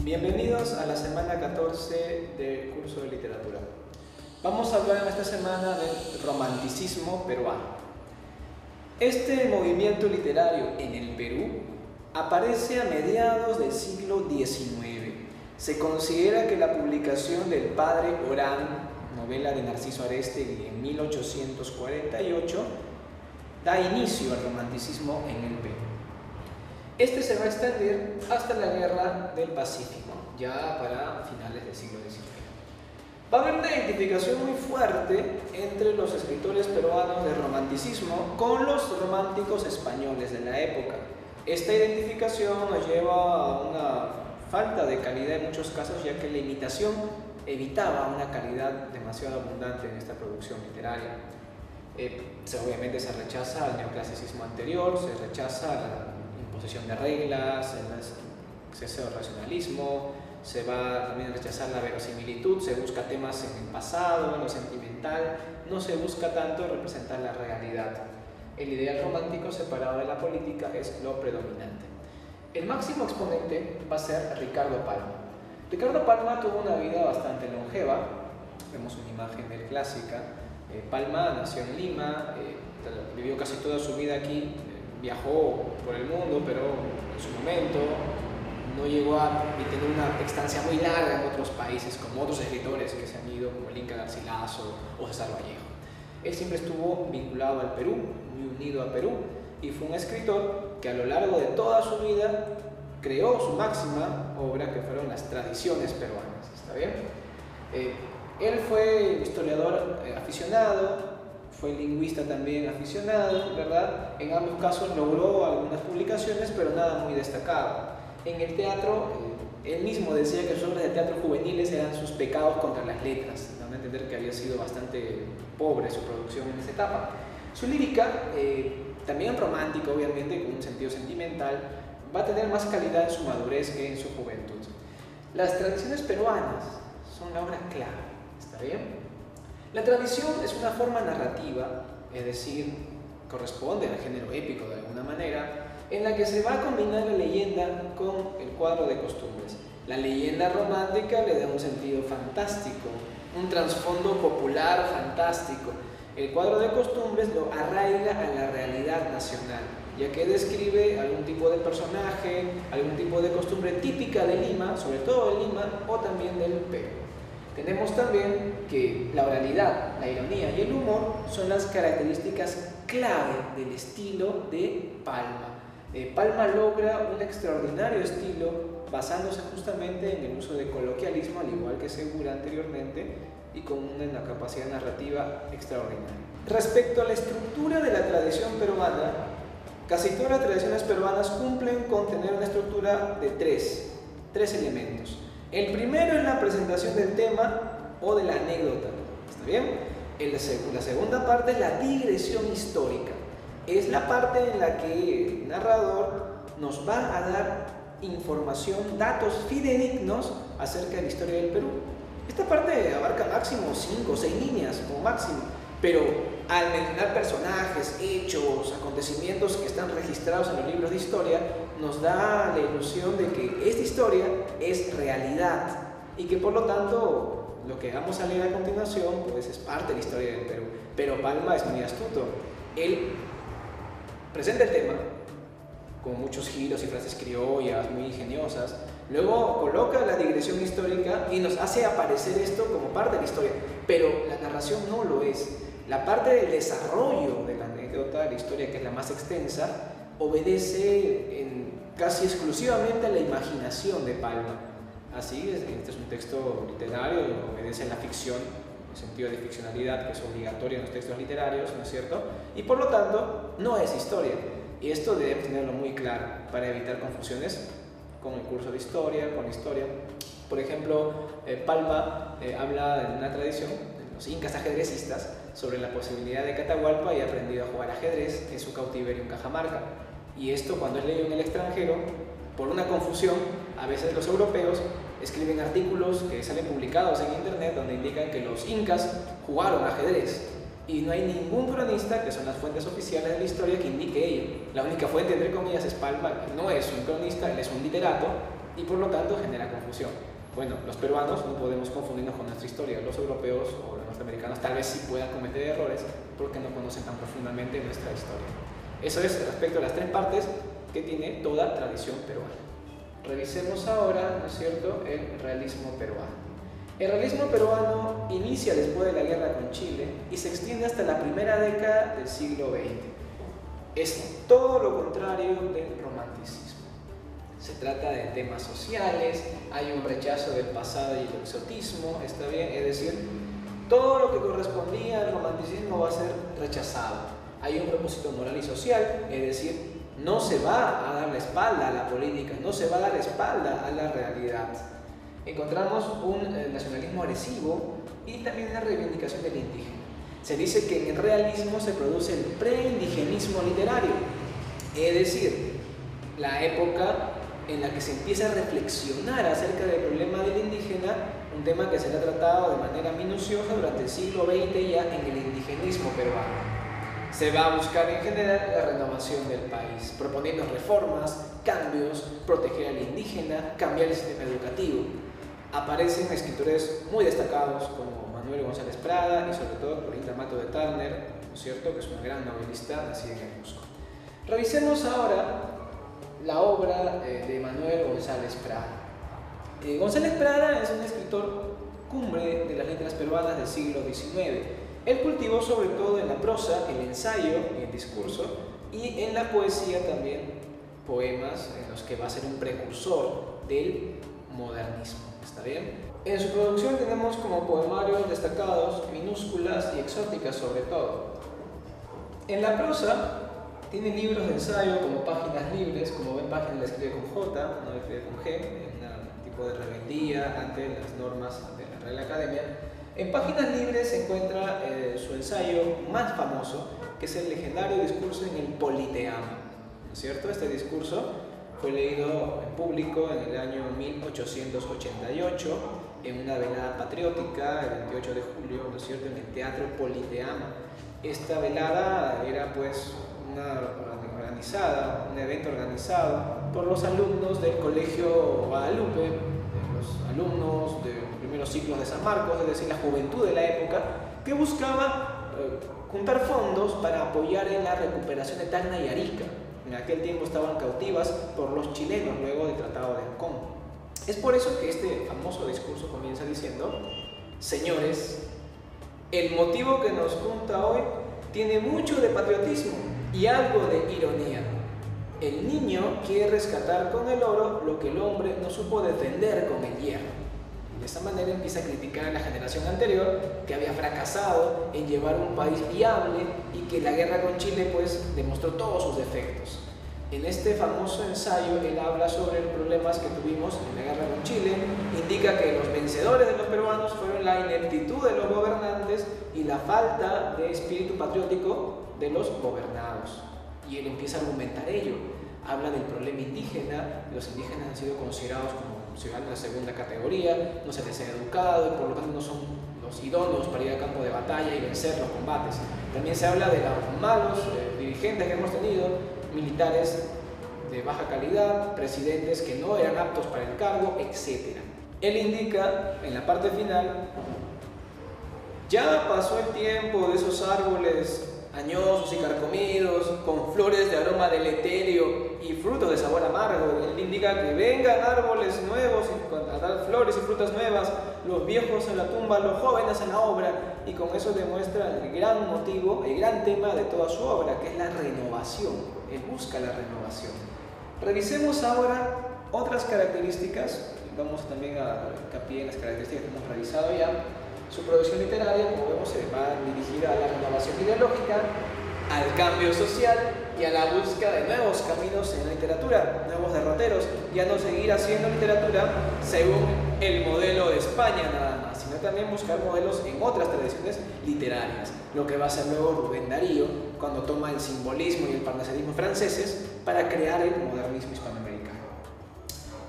Bienvenidos a la semana 14 del curso de literatura. Vamos a hablar en esta semana del romanticismo peruano. Este movimiento literario en el Perú aparece a mediados del siglo XIX. Se considera que la publicación del Padre Orán, novela de Narciso Arestegui en 1848, da inicio al romanticismo en el Perú. Este se va a extender hasta la Guerra del Pacífico, ya para finales del siglo XIX. Va a haber una identificación muy fuerte entre los escritores peruanos del romanticismo con los románticos españoles de la época. Esta identificación nos lleva a una falta de calidad en muchos casos, ya que la imitación evitaba una calidad demasiado abundante en esta producción literaria. Obviamente se rechaza el neoclasicismo anterior, se rechaza la imposición de reglas, el exceso de racionalismo, se va también a rechazar la verosimilitud, se busca temas en el pasado, en lo sentimental, no se busca tanto representar la realidad. El ideal romántico separado de la política es lo predominante. El máximo exponente va a ser Ricardo Palma. Ricardo Palma tuvo una vida bastante longeva, vemos una imagen de él clásica. Palma nació en Lima, vivió casi toda su vida aquí, viajó por el mundo, pero en su momento no llegó a tener una estancia muy larga en otros países, como otros escritores que se han ido, como el Inca Garcilaso o César Vallejo. Él siempre estuvo vinculado al Perú, muy unido a Perú, y fue un escritor que a lo largo de toda su vida creó su máxima obra, que fueron las tradiciones peruanas. ¿Está bien? Él fue historiador aficionado, fue lingüista también aficionado, ¿verdad? En ambos casos logró algunas publicaciones, pero nada muy destacado. En el teatro, él mismo decía que sus obras de teatro juveniles eran sus pecados contra las letras, dando a entender que había sido bastante pobre su producción en esa etapa. Su lírica, también romántica obviamente, con un sentido sentimental, va a tener más calidad en su madurez que en su juventud. Las tradiciones peruanas son la obra clave, ¿está bien? La tradición es una forma narrativa, es decir, corresponde al género épico de alguna manera, en la que se va a combinar la leyenda con el cuadro de costumbres. La leyenda romántica le da un sentido fantástico, un trasfondo popular fantástico. El cuadro de costumbres lo arraiga a la realidad nacional, ya que describe algún tipo de personaje, algún tipo de costumbre típica de Lima, sobre todo de Lima o también del Perú. Tenemos también que la oralidad, la ironía y el humor son las características clave del estilo de Palma. Palma logra un extraordinario estilo basándose justamente en el uso de coloquialismo, al igual que Segura anteriormente, y con una capacidad narrativa extraordinaria. Respecto a la estructura de la tradición peruana, casi todas las tradiciones peruanas cumplen con tener una estructura de tres elementos. El primero es la presentación del tema o de la anécdota, ¿está bien? La segunda parte es la digresión histórica. Es la parte en la que el narrador nos va a dar información, datos fidedignos acerca de la historia del Perú. Esta parte abarca máximo 5 o 6 líneas como máximo, pero al mencionar personajes, hechos, acontecimientos que están registrados en los libros de historia, nos da la ilusión de que esta historia es realidad y que por lo tanto lo que vamos a leer a continuación pues es parte de la historia del Perú. Pero Palma es muy astuto. Él presenta el tema con muchos giros y frases criollas muy ingeniosas, luego coloca la digresión histórica y nos hace aparecer esto como parte de la historia, pero la narración no lo es. La parte del desarrollo de la anécdota, de la historia, que es la más extensa, obedece casi exclusivamente a la imaginación de Palma. Así es, este es un texto literario, obedece a la ficción, en el sentido de ficcionalidad que es obligatoria en los textos literarios, ¿no es cierto? Y por lo tanto, no es historia. Y esto debemos tenerlo muy claro para evitar confusiones con el curso de historia, con la historia. Por ejemplo, Palma habla de una tradición de los incas ajedrecistas sobre la posibilidad de que Atahualpa haya aprendido a jugar ajedrez en su cautiverio en Cajamarca. Y esto, cuando es leído en el extranjero, por una confusión, a veces los europeos escriben artículos que salen publicados en internet donde indican que los incas jugaron ajedrez. Y no hay ningún cronista, que son las fuentes oficiales de la historia, que indique ello. La única fuente, entre comillas, es Palma, que no es un cronista, él es un literato, y por lo tanto genera confusión. Bueno, los peruanos no podemos confundirnos con nuestra historia, los europeos o los norteamericanos tal vez sí puedan cometer errores porque no conocen tan profundamente nuestra historia. Eso es respecto a las tres partes que tiene toda tradición peruana. Revisemos ahora, ¿no es cierto?, el realismo peruano. El realismo peruano inicia después de la guerra con Chile y se extiende hasta la primera década del siglo XX. Es todo lo contrario del romanticismo. Se trata de temas sociales, hay un rechazo del pasado y el exotismo, ¿está bien? Es decir, todo lo que correspondía al romanticismo va a ser rechazado. Hay un propósito moral y social, es decir, no se va a dar la espalda a la política, no se va a dar la espalda a la realidad. Encontramos un nacionalismo agresivo y también una reivindicación del indígena. Se dice que en el realismo se produce el preindigenismo literario, es decir, la época en la que se empieza a reflexionar acerca del problema del indígena, un tema que será tratado de manera minuciosa durante el siglo XX ya en el indigenismo peruano. Se va a buscar en general la renovación del país, proponiendo reformas, cambios, proteger al indígena, cambiar el sistema educativo. Aparecen escritores muy destacados como Manuel González Prada y sobre todo Florinda Mato de Turner, ¿no es cierto?, que es una gran novelista nacida en el Cusco. Revisemos ahora la obra de Manuel González Prada. González Prada es un escritor cumbre de las letras peruanas del siglo XIX. Él cultivó sobre todo en la prosa, el ensayo y el discurso, y en la poesía también poemas en los que va a ser un precursor del modernismo. ¿Está bien? En su producción tenemos como poemarios destacados minúsculas y exóticas sobre todo. En la prosa tiene libros de ensayo como Páginas Libres, como ven, páginas la escribe con J, no la escribe con G, un tipo de rebeldía ante las normas de la Real Academia. En Páginas Libres se encuentra su ensayo más famoso, que es el legendario discurso en el Politeama, ¿no es cierto? Este discurso fue leído en público en el año 1888 en una velada patriótica, el 28 de julio, ¿no es cierto?, en el Teatro Politeama. Esta velada era pues un evento organizado por los alumnos del Colegio Guadalupe, los alumnos de los primeros ciclos de San Marcos, es decir, la juventud de la época, que buscaba juntar fondos para apoyar en la recuperación de Tacna y Arica. En aquel tiempo estaban cautivas por los chilenos luego del Tratado de Ancón. Es por eso que este famoso discurso comienza diciendo: señores, el motivo que nos junta hoy tiene mucho de patriotismo y algo de ironía. El niño quiere rescatar con el oro lo que el hombre no supo defender con el hierro. De esta manera empieza a criticar a la generación anterior, que había fracasado en llevar un país viable y que la guerra con Chile pues demostró todos sus defectos. En este famoso ensayo él habla sobre los problemas que tuvimos en la guerra con Chile, indica que los vencedores de los peruanos fueron la ineptitud de los gobernantes y la falta de espíritu patriótico de los gobernados. Y él empieza a argumentar ello. Habla del problema indígena. Los indígenas han sido considerados como ciudadanos de segunda categoría, no se les ha educado y por lo tanto no son los idóneos para ir al campo de batalla y vencer los combates. También se habla de los malos dirigentes que hemos tenido, militares de baja calidad, presidentes que no eran aptos para el cargo, etc. Él indica en la parte final: ya pasó el tiempo de esos árboles añosos y carcomidos, con flores de aroma deleterio y frutos de sabor amargo. Él indica que vengan árboles nuevos a dar flores y frutas nuevas, los viejos en la tumba, los jóvenes en la obra, y con eso demuestra el gran motivo, el gran tema de toda su obra, que es la renovación. Él busca la renovación. Revisemos ahora otras características. Vamos también a hincapié en las características que hemos revisado ya. Su producción literaria, como vemos, se va dirigida a la renovación ideológica, al cambio social y a la búsqueda de nuevos caminos en la literatura, nuevos derroteros. Ya no seguir haciendo literatura según el modelo de España nada más, sino también buscar modelos en otras tradiciones literarias, lo que va a hacer luego Rubén Darío cuando toma el simbolismo y el parnasianismo franceses para crear el modernismo hispanoamericano.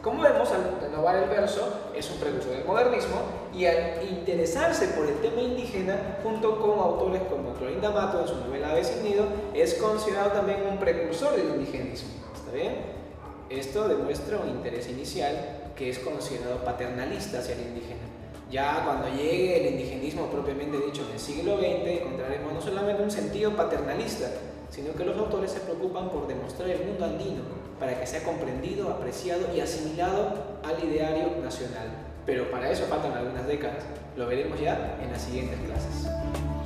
Como vemos, al renovar el verso es un precursor del modernismo, y al interesarse por el tema indígena, junto con autores como Florinda Mato en su novela Ave sin nido, es considerado también un precursor del indigenismo. ¿Está bien? Esto demuestra un interés inicial que es considerado paternalista hacia el indígena. Ya cuando llegue el indigenismo propiamente dicho en el siglo XX, encontraremos no solamente un sentido paternalista, sino que los autores se preocupan por demostrar el mundo andino para que sea comprendido, apreciado y asimilado al ideario nacional. Pero para eso faltan algunas décadas. Lo veremos ya en las siguientes clases.